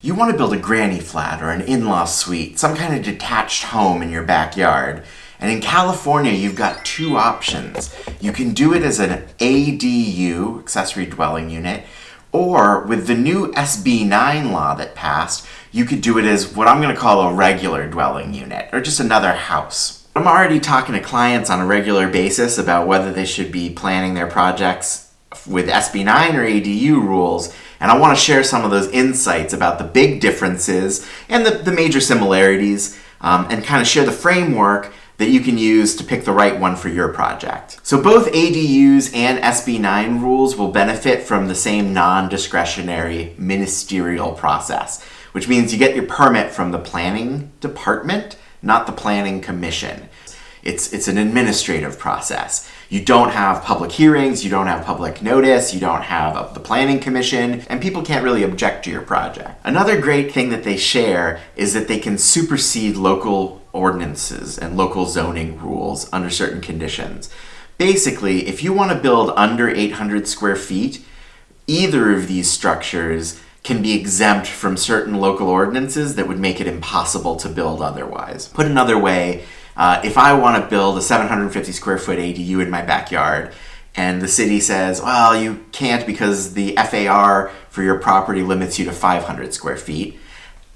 You want to build a granny flat or an in-law suite, some kind of detached home in your backyard. And in California, you've got two options. You can do it as an ADU, accessory dwelling unit, or with the new SB9 law that passed, you could do it as what I'm going to call a regular dwelling unit, or just another house. I'm already talking to clients on a regular basis about whether they should be planning their projects with SB9 or ADU rules, and I want to share some of those insights about the big differences and the major similarities, and kind of share the framework that you can use to pick the right one for your project. So both ADUs and SB9 rules will benefit from the same non-discretionary ministerial process, which means you get your permit from the planning department, not the planning commission. It's an administrative process. You don't have public hearings, you don't have public notice, you don't have the planning commission, and people can't really object to your project. Another great thing that they share is that they can supersede local ordinances and local zoning rules under certain conditions. Basically, if you want to build under 800 square feet, either of these structures can be exempt from certain local ordinances that would make it impossible to build otherwise. Put another way, if I want to build a 750 square foot ADU in my backyard, and the city says, well, you can't because the FAR for your property limits you to 500 square feet,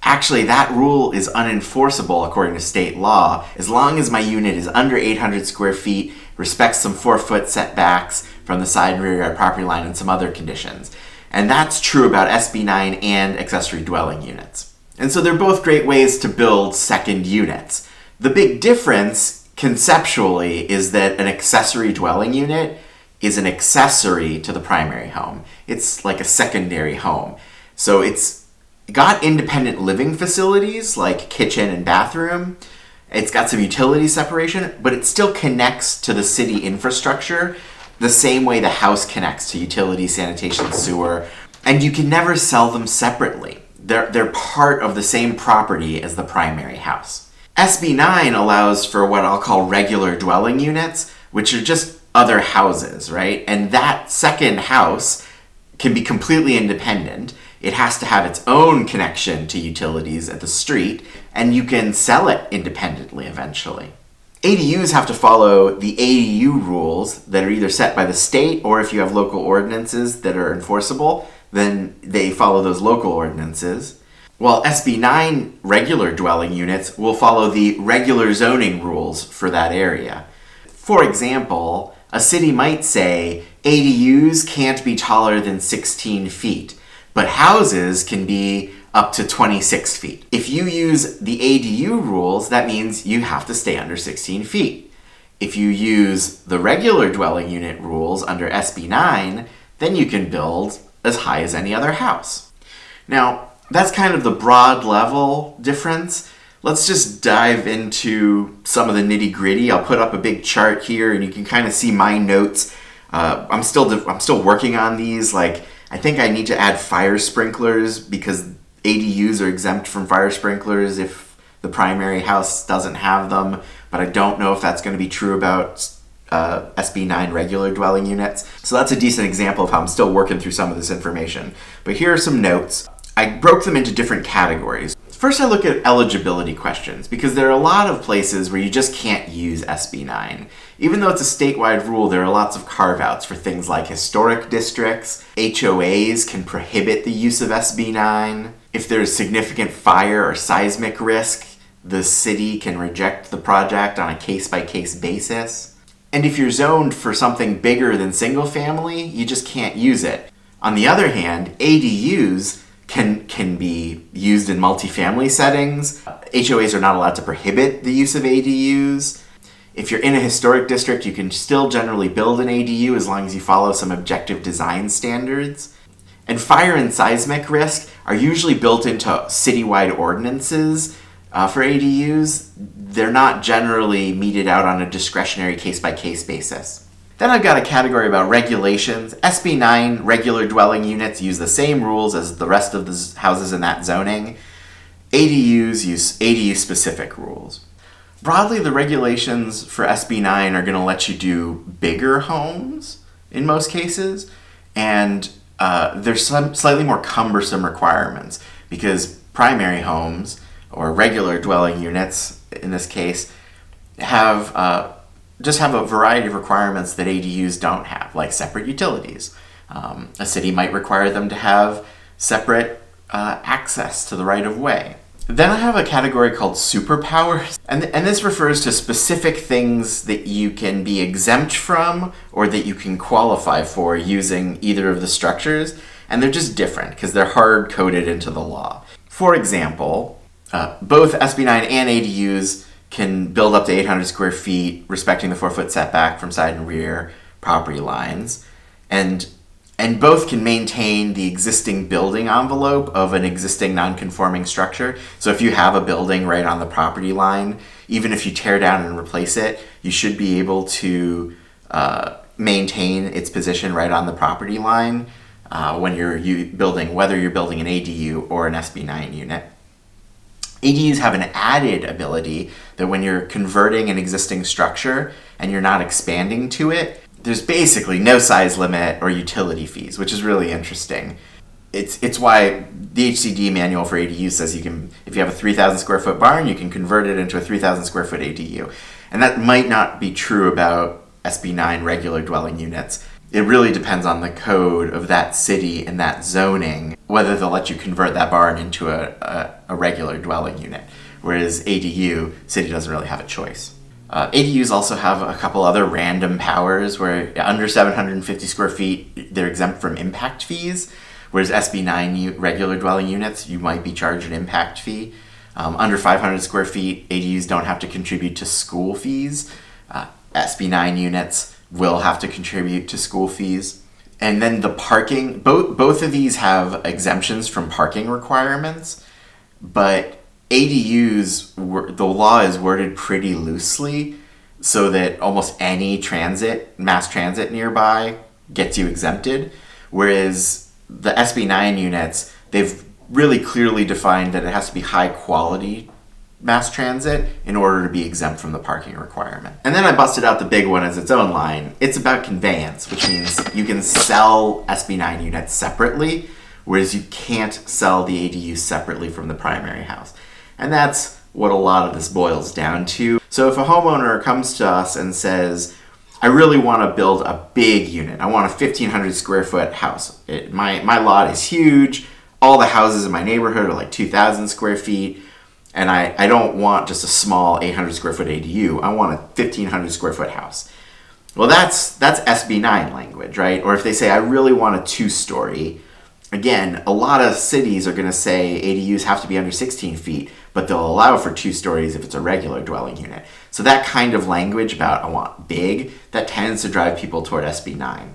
actually, that rule is unenforceable according to state law as long as my unit is under 800 square feet, respects some 4-foot setbacks from the side and rear yard property line and some other conditions. And that's true about SB9 and accessory dwelling units. And so they're both great ways to build second units. The big difference conceptually is that an accessory dwelling unit is an accessory to the primary home. It's like a secondary home. So it's got independent living facilities like kitchen and bathroom. It's got some utility separation, but it still connects to the city infrastructure the same way the house connects to utility, sanitation, sewer. And you can never sell them separately. They're part of the same property as the primary house. SB9 allows for what I'll call regular dwelling units, which are just other houses, right? And that second house can be completely independent. It has to have its own connection to utilities at the street, and you can sell it independently eventually. ADUs have to follow the ADU rules that are either set by the state, or if you have local ordinances that are enforceable, then they follow those local ordinances. While SB9 regular dwelling units will follow the regular zoning rules for that area. For example, a city might say ADUs can't be taller than 16 feet, but houses can be up to 26 feet. If you use the ADU rules, that means you have to stay under 16 feet. If you use the regular dwelling unit rules under SB9, then you can build as high as any other house. Now, that's kind of the broad level difference. Let's just dive into some of the nitty-gritty. I'll put up a big chart here and you can kind of see my notes. I'm still working on these. Like, I think I need to add fire sprinklers because ADUs are exempt from fire sprinklers if the primary house doesn't have them, but I don't know if that's going to be true about SB9 regular dwelling units. So that's a decent example of how I'm still working through some of this information. But here are some notes. I broke them into different categories. First, I look at eligibility questions because there are a lot of places where you just can't use SB9. Even though it's a statewide rule, there are lots of carve-outs for things like historic districts. HOAs can prohibit the use of SB9. If there's significant fire or seismic risk, the city can reject the project on a case-by-case basis. And if you're zoned for something bigger than single family, you just can't use it. On the other hand, ADUs can be used in multifamily settings. HOAs are not allowed to prohibit the use of ADUs. If you're in a historic district, you can still generally build an ADU as long as you follow some objective design standards. And fire and seismic risk are usually built into citywide ordinances for ADUs. They're not generally meted out on a discretionary case-by-case basis. Then I've got a category about regulations. SB9 regular dwelling units use the same rules as the rest of the houses in that zoning. ADUs use ADU-specific rules. Broadly, the regulations for SB9 are going to let you do bigger homes in most cases, and there's some slightly more cumbersome requirements because primary homes, or regular dwelling units in this case, have a variety of requirements that ADUs don't have, like separate utilities. A city might require them to have separate access to the right-of-way. Then I have a category called superpowers, and this refers to specific things that you can be exempt from or that you can qualify for using either of the structures, and they're just different because they're hard-coded into the law. For example, both SB9 and ADUs can build up to 800 square feet, respecting the 4-foot setback from side and rear property lines, and both can maintain the existing building envelope of an existing non-conforming structure. So if you have a building right on the property line, even if you tear down and replace it, you should be able to maintain its position right on the property line when whether you're building an ADU or an SB9 unit. ADUs have an added ability that when you're converting an existing structure and you're not expanding to it, there's basically no size limit or utility fees, which is really interesting. It's why the HCD manual for ADU says if you have a 3,000 square foot barn, you can convert it into a 3,000 square foot ADU. And that might not be true about SB9 regular dwelling units. It really depends on the code of that city and that zoning, whether they'll let you convert that barn into a regular dwelling unit. Whereas ADU, city doesn't really have a choice. ADUs also have a couple other random powers where under 750 square feet, they're exempt from impact fees, whereas SB9 regular dwelling units, you might be charged an impact fee. Under 500 square feet, ADUs don't have to contribute to school fees. SB9 units will have to contribute to school fees. And then the parking, both of these have exemptions from parking requirements, but ADUs, the law is worded pretty loosely so that almost any mass transit nearby gets you exempted, whereas the SB9 units, they've really clearly defined that it has to be high quality mass transit in order to be exempt from the parking requirement. And then I busted out the big one as its own line. It's about conveyance, which means you can sell SB9 units separately, whereas you can't sell the ADU separately from the primary house. And that's what a lot of this boils down to. So if a homeowner comes to us and says, I really want to build a big unit. I want a 1,500 square foot house. My lot is huge. All the houses in my neighborhood are like 2,000 square feet. And I don't want just a small 800 square foot ADU. I want a 1,500 square foot house. Well, that's SB9 language, right? Or if they say, I really want a 2-story. Again, a lot of cities are going to say ADUs have to be under 16 feet, but they'll allow for 2 stories if it's a regular dwelling unit. So that kind of language about I want big, that tends to drive people toward SB9.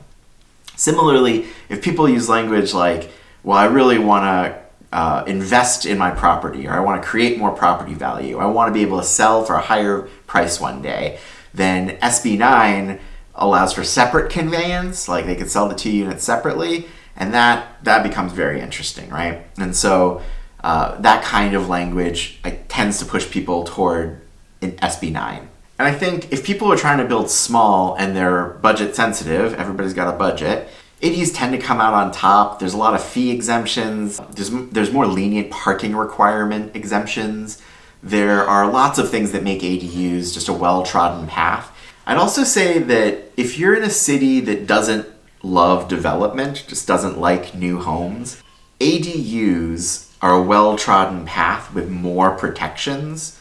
Similarly, if people use language like, well, I really want to invest in my property, or I want to create more property value, I want to be able to sell for a higher price one day, then SB9 allows for separate conveyance, like they could sell the 2 units separately, and that becomes very interesting, right? And so that kind of language tends to push people toward an SB9. And I think if people are trying to build small and they're budget sensitive, everybody's got a budget, ADUs tend to come out on top. There's a lot of fee exemptions. There's more lenient parking requirement exemptions. There are lots of things that make ADUs just a well-trodden path. I'd also say that if you're in a city that doesn't love development, just doesn't like new homes, ADUs are a well-trodden path with more protections,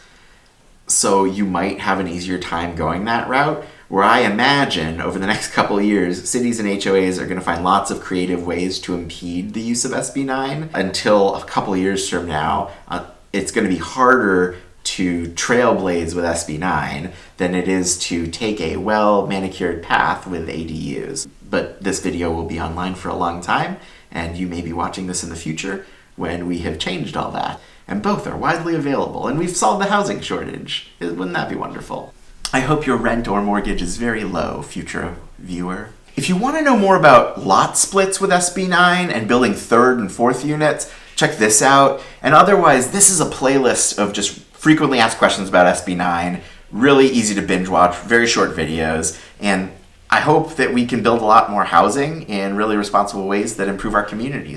so you might have an easier time going that route, where I imagine over the next couple of years, cities and HOAs are going to find lots of creative ways to impede the use of SB9 until a couple of years from now. It's going to be harder to trailblaze with SB9 than it is to take a well-manicured path with ADUs. But this video will be online for a long time, and you may be watching this in the future when we have changed all that. And both are widely available, and we've solved the housing shortage. Wouldn't that be wonderful? I hope your rent or mortgage is very low, future viewer. If you want to know more about lot splits with SB9 and building 3rd and 4th units, check this out. And otherwise, this is a playlist of just frequently asked questions about SB9. Really easy to binge watch, very short videos. And I hope that we can build a lot more housing in really responsible ways that improve our communities.